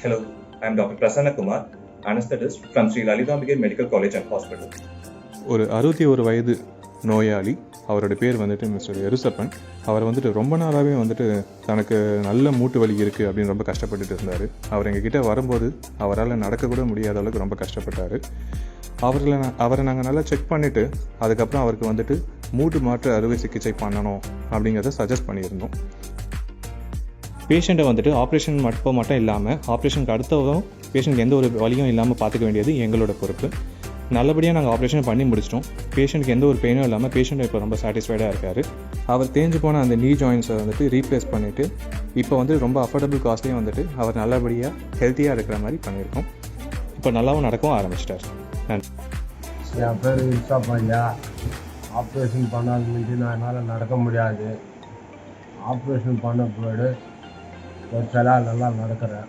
Hello, I am Dr. Prasanna Kumar, anesthetist from Sri Lalithamibigai Medical College and Hospital. ஒரு 61 வயது நோயாளி, அவரோட பேர் வந்துட்டு மிஸ்டர் எருசப்பன். அவர் வந்துட்டு ரொம்ப நாளாகவே வந்துட்டு தனக்கு நல்ல மூட்டு வலி இருக்குது அப்படின்னு ரொம்ப கஷ்டப்பட்டுட்டு இருந்தார். அவர் எங்ககிட்ட வரும்போது அவரால் நடக்கக்கூட முடியாத அளவுக்கு ரொம்ப கஷ்டப்பட்டார். அவரை நாங்கள் நல்லா செக் பண்ணிவிட்டு அதுக்கப்புறம் அவருக்கு வந்துட்டு மூட்டு மாற்று அறுவை சிகிச்சை பண்ணணும் அப்படிங்கிறத சஜஸ்ட் பண்ணியிருந்தோம். பேஷண்ட்டை வந்துட்டு ஆப்ரேஷன் மட்டும் இல்லாமல் ஆப்ரேஷனுக்கு அடுத்ததும் பேஷண்ட்டுக்கு எந்த ஒரு வலியும் இல்லாமல் பார்த்துக்க வேண்டியது எங்களோட பொறுப்பு. நல்லபடியாக நாங்கள் ஆப்ரேஷன் பண்ணி முடிச்சிட்டோம். பேஷண்ட்டுக்கு எந்த ஒரு பெயினும் இல்லாமல் பேஷண்ட் இப்போ ரொம்ப சாட்டிஸ்ஃபைடாக இருக்கார். அவர் தேஞ்சு போன அந்த நீ ஜாயின்ஸை வந்துட்டு ரீப்ளேஸ் பண்ணிவிட்டு இப்போ வந்து ரொம்ப அஃபோர்டபுள் காஸ்ட்லேயும் வந்துட்டு அவர் நல்லபடியாக ஹெல்த்தியாக இருக்கிற மாதிரி பண்ணியிருக்கோம். இப்போ நல்லாவும் நடக்கவும் ஆரம்பிச்சிட்டார். நன்றி. என் பேர் எருசாப்பன். ஆப்ரேஷன் பண்ணாத முன்னாடி நான் என்னால் நடக்க முடியாது. ஆப்ரேஷன் பண்ண போய்டு ஒரு சில நல்லா நடக்கிறேன்.